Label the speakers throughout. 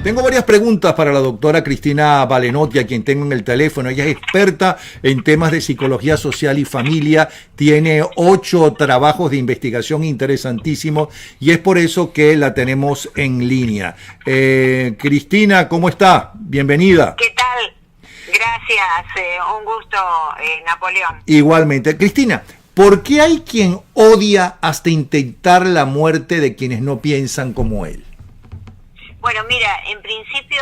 Speaker 1: Tengo varias preguntas para la doctora Cristina Balenotti, a quien tengo en el teléfono. Ella es experta en temas de psicología social y familia, tiene 8 trabajos de investigación interesantísimos y es por eso que la tenemos en línea. Cristina, ¿cómo está? Bienvenida.
Speaker 2: ¿Qué tal? Gracias, un gusto, Napoleón.
Speaker 1: Igualmente. Cristina, ¿por qué hay quien odia hasta intentar la muerte de quienes no piensan como él?
Speaker 2: Bueno, mira, en principio,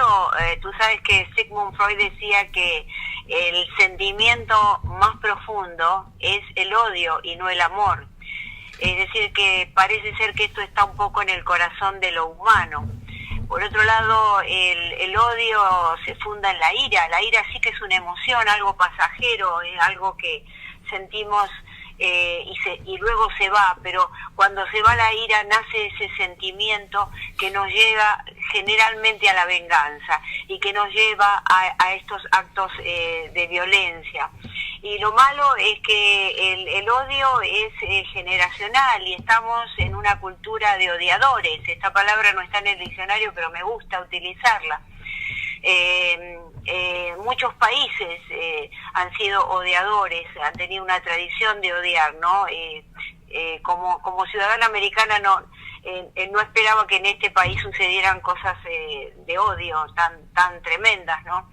Speaker 2: tú sabes que Sigmund Freud decía que el sentimiento más profundo es el odio y no el amor. Es decir, que parece ser que esto está un poco en el corazón de lo humano. Por otro lado, el odio se funda en la ira. La ira sí que es una emoción, algo pasajero, es algo que sentimos y luego se va, pero cuando se va la ira nace ese sentimiento que nos lleva generalmente a la venganza y que nos lleva a estos actos de violencia. Y lo malo es que el odio es generacional y estamos en una cultura de odiadores. Esta palabra no está en el diccionario, pero me gusta utilizarla. Muchos países han sido odiadores, han tenido una tradición de odiar, ¿no? Como ciudadana americana no esperaba que en este país sucedieran cosas de odio tan tremendas, ¿no?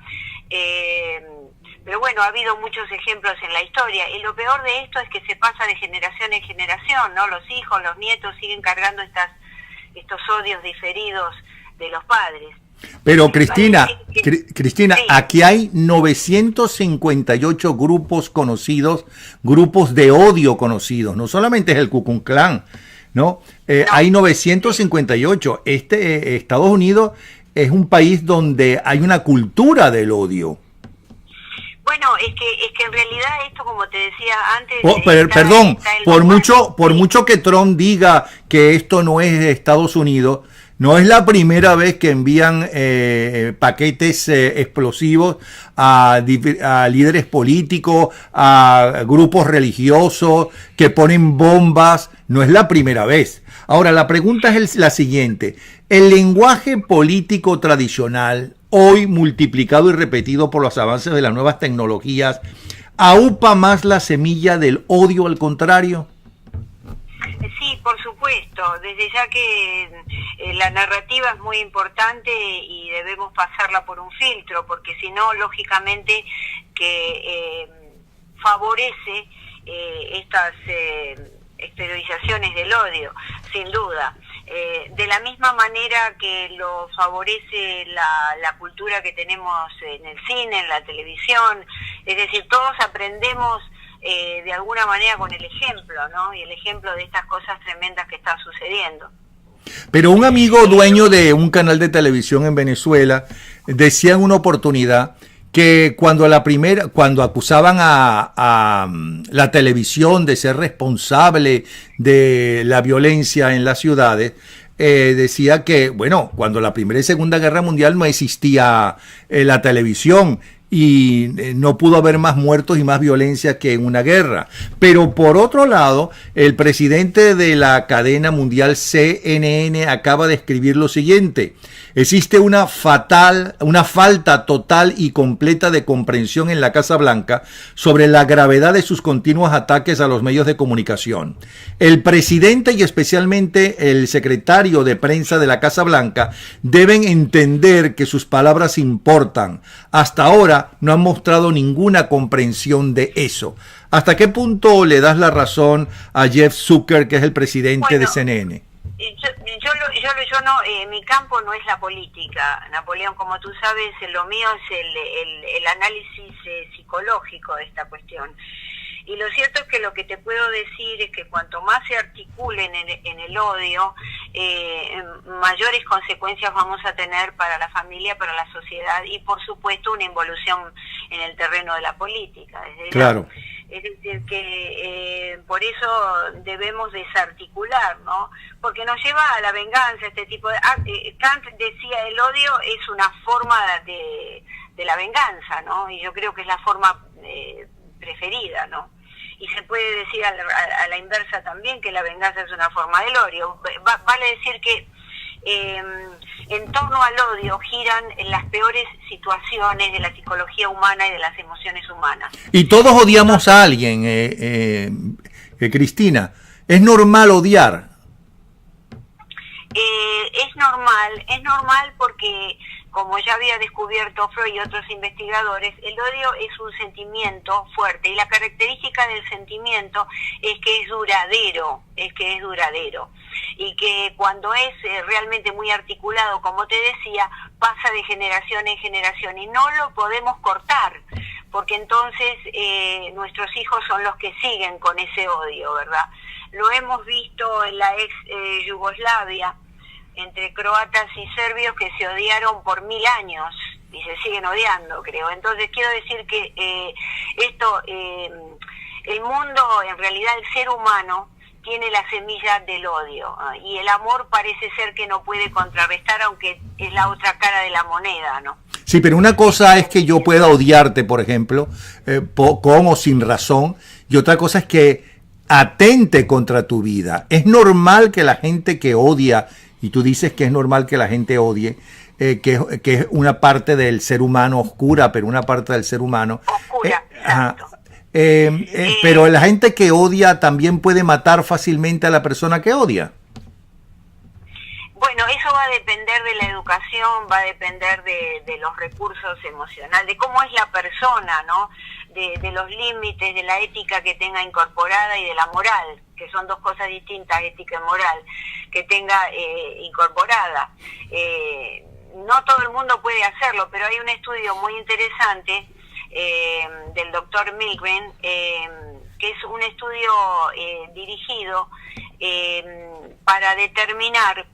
Speaker 2: Pero bueno, ha habido muchos ejemplos en la historia y lo peor de esto es que se pasa de generación en generación, ¿no? Los hijos, los nietos siguen cargando estos odios diferidos de los padres.
Speaker 1: Pero Cristina,
Speaker 2: sí.
Speaker 1: Aquí hay 958 grupos conocidos, grupos de odio conocidos, no solamente es el Ku Klux Klan, ¿no? Hay 958. Estados Unidos es un país donde hay una cultura del odio.
Speaker 2: Bueno, es que en realidad esto, como te decía antes...
Speaker 1: Por mucho que Trump diga que esto no es de Estados Unidos, no es la primera vez que envían paquetes explosivos a líderes políticos, a grupos religiosos que ponen bombas. No es la primera vez. Ahora, la pregunta es la siguiente. El lenguaje político tradicional, hoy multiplicado y repetido por los avances de las nuevas tecnologías, ¿aupa más la semilla del odio al contrario?
Speaker 2: Sí, por supuesto, desde ya que la narrativa es muy importante y debemos pasarla por un filtro, porque si no, lógicamente que favorece estas exteriorizaciones del odio, sin duda. De la misma manera que lo favorece la cultura que tenemos en el cine, en la televisión, es decir, todos aprendemos de alguna manera con el ejemplo, ¿no? Y el ejemplo de estas cosas tremendas que están sucediendo.
Speaker 1: Pero un amigo dueño de un canal de televisión en Venezuela decía en una oportunidad que cuando acusaban a la televisión de ser responsable de la violencia en las ciudades, decía que, bueno, cuando la Primera y Segunda Guerra Mundial no existía la televisión y no pudo haber más muertos y más violencia que en una guerra. Pero por otro lado, el presidente de la cadena mundial CNN acaba de escribir lo siguiente: existe una falta total y completa de comprensión en la Casa Blanca sobre la gravedad de sus continuos ataques a los medios de comunicación. El presidente y especialmente el secretario de prensa de la Casa Blanca deben entender que sus palabras importan. Hasta ahora no han mostrado ninguna comprensión de eso. ¿Hasta qué punto le das la razón a Jeff Zucker, que es el presidente de CNN?
Speaker 2: Yo no, mi campo no es la política, Napoleón, como tú sabes, lo mío es el análisis psicológico de esta cuestión. Y lo cierto es que lo que te puedo decir es que cuanto más se articulen en el odio, mayores consecuencias vamos a tener para la familia, para la sociedad y por supuesto una involución en el terreno de la política.
Speaker 1: Claro.
Speaker 2: Es decir, que por eso debemos desarticular, ¿no? Porque nos lleva a la venganza, este tipo de... Kant decía, el odio es una forma de la venganza, ¿no? Y yo creo que es la forma preferida, ¿no? Y se puede decir a la inversa también que la venganza es una forma del odio. Vale decir que en torno al odio giran las peores situaciones de la psicología humana y de las emociones humanas.
Speaker 1: Y todos odiamos a alguien, Cristina. ¿Es normal odiar?
Speaker 2: Es normal porque, como ya había descubierto Freud y otros investigadores, el odio es un sentimiento fuerte y la característica del sentimiento es que es duradero, y que cuando es realmente muy articulado, como te decía, pasa de generación en generación y no lo podemos cortar, porque entonces nuestros hijos son los que siguen con ese odio, ¿verdad? Lo hemos visto en la ex Yugoslavia, entre croatas y serbios que se odiaron por 1000 años y se siguen odiando, creo. Entonces quiero decir que el mundo, en realidad el ser humano, tiene la semilla del odio, y el amor parece ser que no puede contrarrestar, aunque es la otra cara de la moneda, ¿no?
Speaker 1: Sí, pero una cosa es que yo pueda odiarte, por ejemplo, con o sin razón, y otra cosa es que atente contra tu vida. Es normal que la gente que odia, y tú dices que es normal que la gente odie, que es una parte del ser humano oscura, pero una parte del ser humano.
Speaker 2: Oscura, exacto.
Speaker 1: Pero la gente que odia también puede matar fácilmente a la persona que odia.
Speaker 2: Bueno, eso va a depender de la educación, va a depender de los recursos emocionales, de cómo es la persona, ¿no? De los límites, de la ética que tenga incorporada y de la moral, que son dos cosas distintas, ética y moral, que tenga incorporada. No todo el mundo puede hacerlo, pero hay un estudio muy interesante del doctor Milgren, que es un estudio dirigido para determinar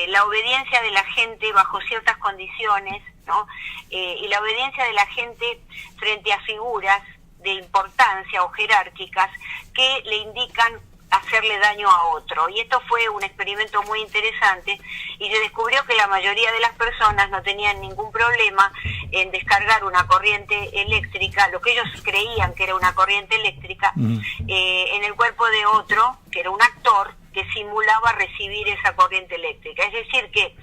Speaker 2: la obediencia de la gente bajo ciertas condiciones, ¿no? Y la obediencia de la gente frente a figuras de importancia o jerárquicas que le indican hacerle daño a otro. Y esto fue un experimento muy interesante y se descubrió que la mayoría de las personas no tenían ningún problema en descargar una corriente eléctrica, lo que ellos creían que era una corriente eléctrica, en el cuerpo de otro, que era un actor, que simulaba recibir esa corriente eléctrica. Es decir que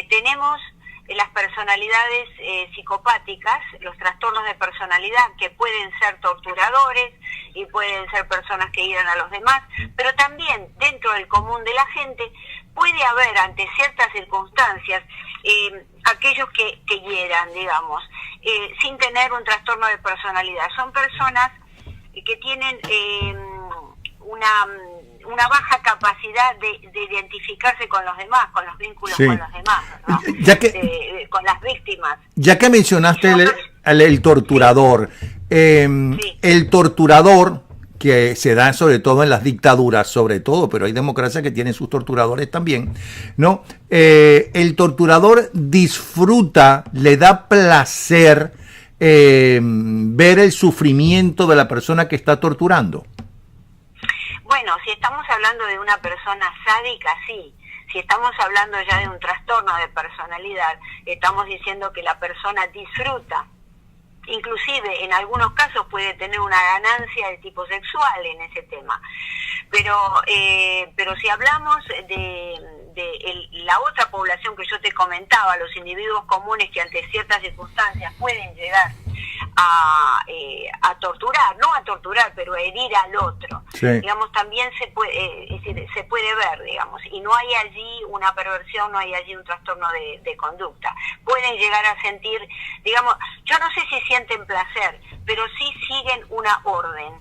Speaker 2: tenemos las personalidades psicopáticas, los trastornos de personalidad, que pueden ser torturadores y pueden ser personas que hieren a los demás, pero también dentro del común de la gente puede haber, ante ciertas circunstancias, aquellos que hieran, digamos, sin tener un trastorno de personalidad. Son personas que tienen una baja capacidad de identificarse con los demás, con los vínculos con los demás, ¿no? Con las víctimas.
Speaker 1: Ya que mencionaste el torturador,
Speaker 2: sí.
Speaker 1: El torturador, que se da sobre todo en las dictaduras, sobre todo, pero hay democracias que tienen sus torturadores también, ¿no? El torturador disfruta, le da placer ver el sufrimiento de la persona que está torturando.
Speaker 2: Bueno, si estamos hablando de una persona sádica, sí. Si estamos hablando ya de un trastorno de personalidad, estamos diciendo que la persona disfruta. Inclusive, en algunos casos puede tener una ganancia de tipo sexual en ese tema. Pero si hablamos de la otra población que yo te comentaba, los individuos comunes que ante ciertas circunstancias pueden llegar a torturar, no a torturar, pero a herir al otro, sí. Digamos, también se puede ver, digamos, y no hay allí una perversión, no hay allí un trastorno de conducta. Pueden llegar a sentir, digamos, yo no sé si sienten placer, pero sí siguen una orden,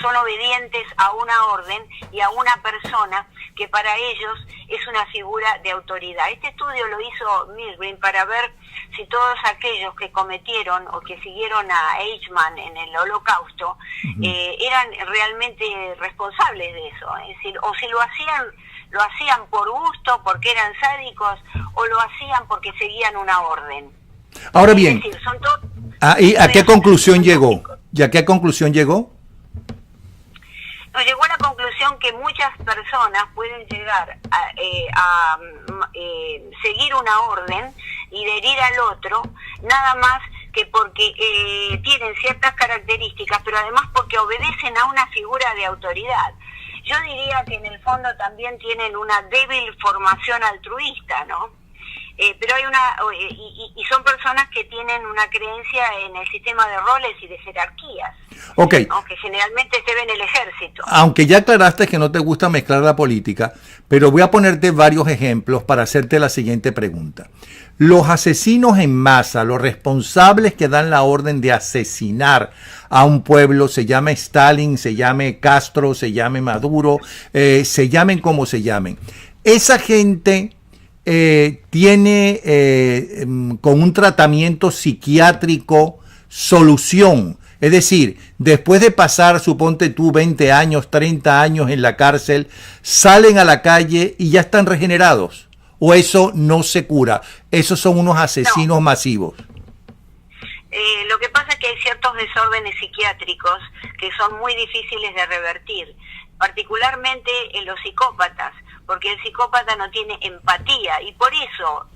Speaker 2: son obedientes a una orden y a una persona que para ellos es una figura de autoridad. Este estudio lo hizo Milgren para ver si todos aquellos que cometieron o que siguieron a Eichmann en el Holocausto eran realmente responsables de eso, es decir, o si lo hacían por gusto, porque eran sádicos, o lo hacían porque seguían una orden.
Speaker 1: Ahora bien, es decir, ¿y a qué conclusión llegó? ¿Y a qué conclusión llegó?
Speaker 2: Nos llegó a la conclusión que muchas personas pueden llegar a seguir una orden y de herir al otro, nada más que porque tienen ciertas características, pero además porque obedecen a una figura de autoridad. yo diría que en el fondo también tienen una débil formación altruista, ¿no? Pero hay y son personas que tienen una creencia en el sistema de roles y de jerarquías,
Speaker 1: Okay.
Speaker 2: ¿no? Que generalmente se ve en el ejército.
Speaker 1: Aunque ya aclaraste que no te gusta mezclar la política, pero voy a ponerte varios ejemplos para hacerte la siguiente pregunta. Los asesinos en masa, los responsables que dan la orden de asesinar a un pueblo, se llame Stalin, se llame Castro, se llame Maduro, se llamen como se llamen. Esa gente tiene con un tratamiento psiquiátrico solución. Es decir, después de pasar, suponte tú, 20 años, 30 años en la cárcel, salen a la calle y ya están regenerados. ¿O eso no se cura? Esos son unos asesinos masivos.
Speaker 2: Lo que pasa es que hay ciertos desórdenes psiquiátricos que son muy difíciles de revertir, particularmente en los psicópatas, porque el psicópata no tiene empatía y por eso,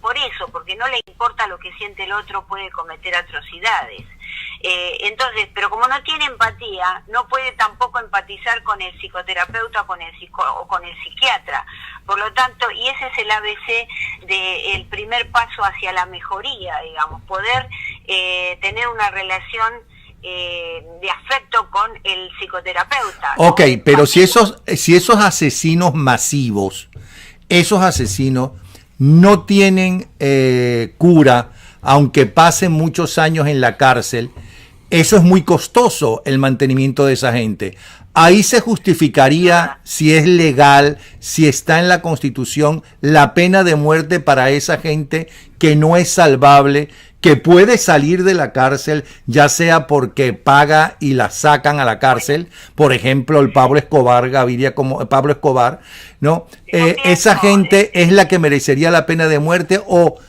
Speaker 2: porque no le importa lo que siente el otro, puede cometer atrocidades. Entonces, pero como no tiene empatía, no puede tampoco empatizar con el psicoterapeuta o con el psiquiatra. Por lo tanto, y ese es el ABC del primer paso hacia la mejoría, digamos, poder tener una relación de afecto con el psicoterapeuta, ¿no?
Speaker 1: Ok, pero si esos asesinos masivos, esos asesinos no tienen cura, aunque pasen muchos años en la cárcel, eso es muy costoso, el mantenimiento de esa gente. Ahí se justificaría, si es legal, si está en la Constitución, la pena de muerte para esa gente que no es salvable, que puede salir de la cárcel, ya sea porque paga y la sacan a la cárcel. Por ejemplo, el Pablo Escobar, Gaviria, como Pablo Escobar, ¿no? Esa gente es la que merecería la pena de muerte, o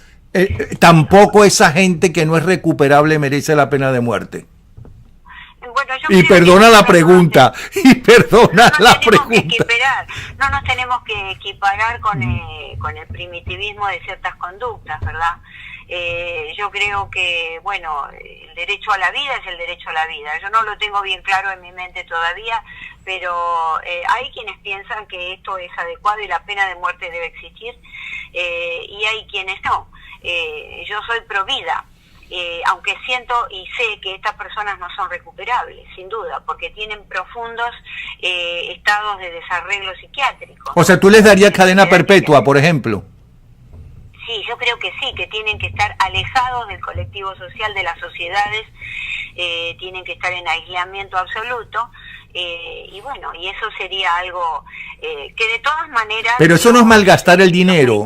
Speaker 1: tampoco esa gente que no es recuperable merece la pena de muerte.
Speaker 2: Bueno,
Speaker 1: y perdona la pregunta,
Speaker 2: no nos tenemos que equiparar con el primitivismo de ciertas conductas, ¿verdad? Yo creo que, bueno, el derecho a la vida es el derecho a la vida. Yo no lo tengo bien claro en mi mente todavía, pero hay quienes piensan que esto es adecuado y la pena de muerte debe existir, y hay quienes no. Yo soy pro vida. Aunque siento y sé que estas personas no son recuperables, sin duda, porque tienen profundos estados de desarreglo psiquiátrico.
Speaker 1: O sea, ¿tú les darías cadena perpetua, por ejemplo?
Speaker 2: Sí, yo creo que sí, que tienen que estar alejados del colectivo social, de las sociedades, tienen que estar en aislamiento absoluto, y bueno, y eso sería algo que de todas maneras...
Speaker 1: Pero eso no es malgastar el dinero.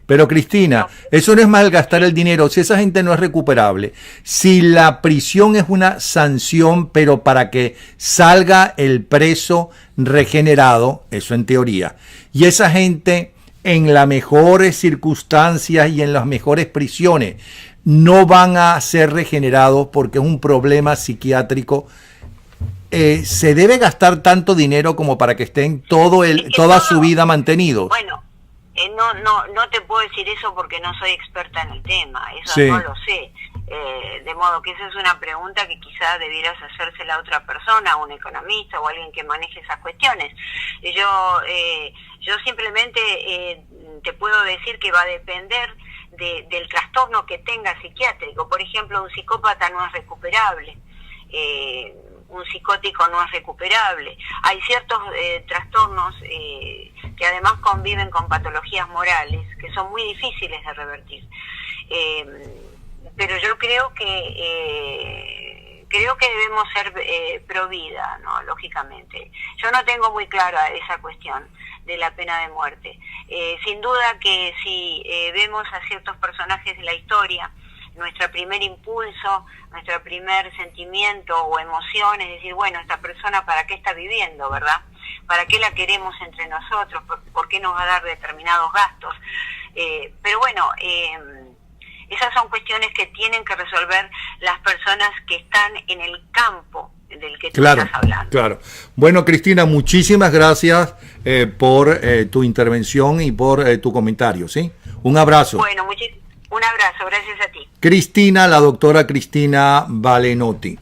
Speaker 1: Pero Cristina, eso no es malgastar el dinero si esa gente no es recuperable. Si la prisión es una sanción, pero para que salga el preso regenerado, eso en teoría, y esa gente en las mejores circunstancias y en las mejores prisiones no van a ser regenerados porque es un problema psiquiátrico, ¿se debe gastar tanto dinero como para que estén toda su vida mantenidos?
Speaker 2: Bueno, no te puedo decir eso porque no soy experta en el tema, eso
Speaker 1: sí.
Speaker 2: No lo sé, de modo que esa es una pregunta que quizás debieras hacérsela a otra persona, un economista o alguien que maneje esas cuestiones. Yo simplemente te puedo decir que va a depender del trastorno que tenga psiquiátrico. Por ejemplo, un psicópata no es recuperable, un psicótico no es recuperable. Hay ciertos trastornos que además conviven con patologías morales que son muy difíciles de revertir. Pero yo creo que debemos ser pro vida, ¿no? Lógicamente. Yo no tengo muy clara esa cuestión de la pena de muerte. Sin duda que si vemos a ciertos personajes de la historia, nuestro primer impulso, nuestro primer sentimiento o emoción es decir, bueno, esta persona ¿para qué está viviendo, verdad? ¿Para qué la queremos entre nosotros? ¿Por qué nos va a dar determinados gastos? Pero bueno, esas son cuestiones que tienen que resolver las personas que están en el campo del que tú estás hablando. Claro.
Speaker 1: Bueno, Cristina, muchísimas gracias por tu intervención y por tu comentario, ¿sí? Un abrazo.
Speaker 2: Bueno, un abrazo, gracias a ti.
Speaker 1: Cristina, la doctora Cristina Balenotti.